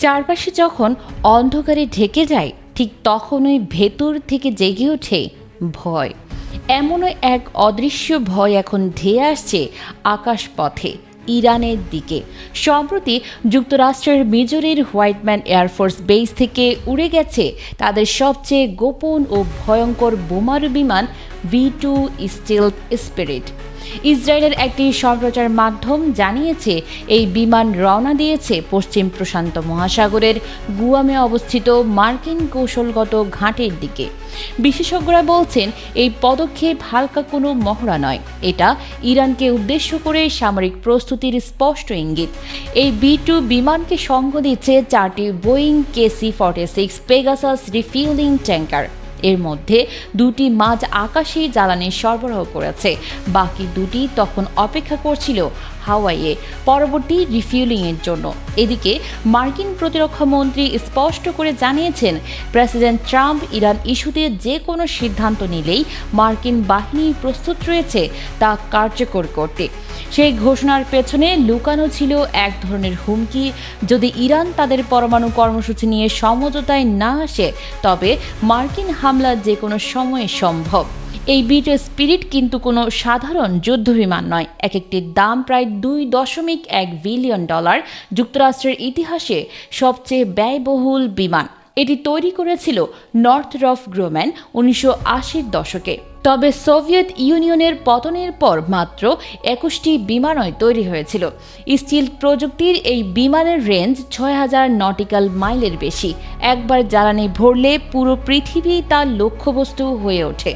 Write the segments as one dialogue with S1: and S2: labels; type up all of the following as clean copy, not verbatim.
S1: চারপাশে যখন অন্ধকারে ঢেকে যায় ঠিক তখনই ভেতর থেকে জেগে ওঠে ভয়। এমনই এক অদৃশ্য ভয় এখন ধেয়ে আসছে আকাশপথে ইরানের দিকে। সম্প্রতি যুক্তরাষ্ট্রের মিজোরির হোয়াইটম্যান এয়ারফোর্স বেস থেকে উড়ে গেছে তাদের সবচেয়ে গোপন ও ভয়ঙ্কর বোমারু বিমান V2 স্টিলথ স্পিরিট। ইসরায়েলের একটি সম্প্রচার মাধ্যম জানিয়েছে এই বিমান রওনা দিয়েছে পশ্চিম প্রশান্ত মহাসাগরের গুয়ামে অবস্থিত মার্কিন কৌশলগত ঘাঁটির দিকে। বিশেষজ্ঞরা বলছেন এই পদক্ষেপ হালকা কোনো মহড়া নয়, এটা ইরানকে উদ্দেশ্য করে সামরিক প্রস্তুতির স্পষ্ট ইঙ্গিত। এই V2 বিমানকে সঙ্গ দিচ্ছে 4টি Boeing KC-46 Pegasus refuelling tanker. এর মধ্যে 2টি মাঝ আকাশেই জ্বালানি সরবরাহ করেছে, বাকি 2টি তখন অপেক্ষা করছিল হাওয়াইয়ে পরবর্তী রিফিউলিংয়ের জন্য। এদিকে মার্কিন প্রতিরক্ষা মন্ত্রী স্পষ্ট করে জানিয়েছেন, প্রেসিডেন্ট ট্রাম্প ইরান ইস্যুতে যে কোনো সিদ্ধান্ত নিলেই মার্কিন বাহিনী প্রস্তুত রয়েছে তা কার্যকর করতে। সেই ঘোষণার পেছনে লুকানো ছিল এক ধরনের হুমকি, যদি ইরান তাদের পরমাণু কর্মসূচি নিয়ে সমঝোতায় না আসে তবে মার্কিন হামলা যে কোনো সময়ে সম্ভব। এই V2 স্পিরিট কিন্তু কোনো সাধারণ যুদ্ধবিমান নয়, এক একটির দাম প্রায় $2.1 বিলিয়ন। যুক্তরাষ্ট্রের ইতিহাসে সবচেয়ে ব্যয়বহুল বিমান। এটি তৈরি করেছিল নর্থরপ গ্রুম্যান 1980-র দশকে। তবে সোভিয়েত ইউনিয়নের পতনের পর মাত্র 21টি বিমানই তৈরি হয়েছিল। স্টিল প্রযুক্তির এই বিমানের রেঞ্জ 6000 নটিক্যাল মাইলের বেশি। একবার জ্বালানি ভরলে পুরো পৃথিবী তার লক্ষ্যবস্তু হয়ে ওঠে।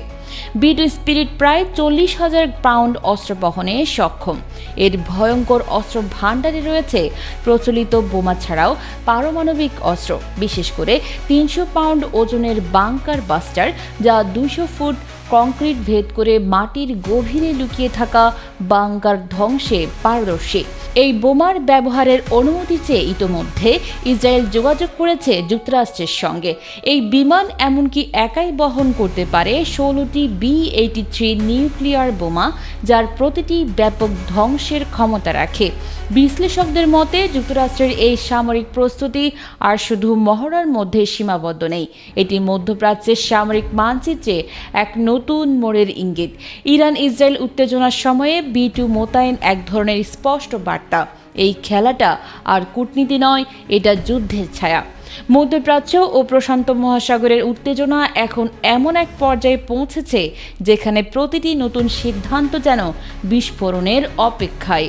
S1: V2 স্পিরিট প্রায় 40,000 পাউন্ড অস্ত্র বহনে সক্ষম। এর ভয়ঙ্কর অস্ত্র ভাণ্ডারে রয়েছে প্রচলিত বোমা ছাড়াও পারমাণবিক অস্ত্র, বিশেষ করে 300 পাউন্ড ওজনের বাংকার বাস্টার, যা 200 ফুট কংক্রিট ভেদ করে মাটির গভীরে লুকিয়ে থাকা বাংকার ধ্বংসে পারদর্শী। এই বোমার ব্যবহারের অনুমতি চেয়ে ইতোমধ্যে ইসরায়েল যোগাযোগ করেছে যুক্তরাষ্ট্রের সঙ্গে। এই বিমান এমনকি একাই বহন করতে পারে 16টি B-83 নিউক্লিয়ার বোমা, যার প্রতিটি ব্যাপক ধ্বংসের ক্ষমতা রাখে। বিশ্লেষকদের মতে যুক্তরাষ্ট্রের এই সামরিক প্রস্তুতি আর শুধু মহড়ার মধ্যে সীমাবদ্ধ নেই, এটি মধ্যপ্রাচ্যের সামরিক মানচিত্রে এক নতুন মোড়ের ইঙ্গিত। ইরান ইসরায়েল উত্তেজনার সময়ে V2 মোতায়েন এক ধরনের স্পষ্ট বার্তা। এই খেলাটা আর কূটনীতি নয়, এটা যুদ্ধের ছায়া। মধ্যপ্রাচ্য ও প্রশান্ত মহাসাগরের উত্তেজনা এখন এমন এক পর্যায়ে পৌঁছেছে যেখানে প্রতিটি নতুন সিদ্ধান্ত যেন বিস্ফোরণের অপেক্ষায়।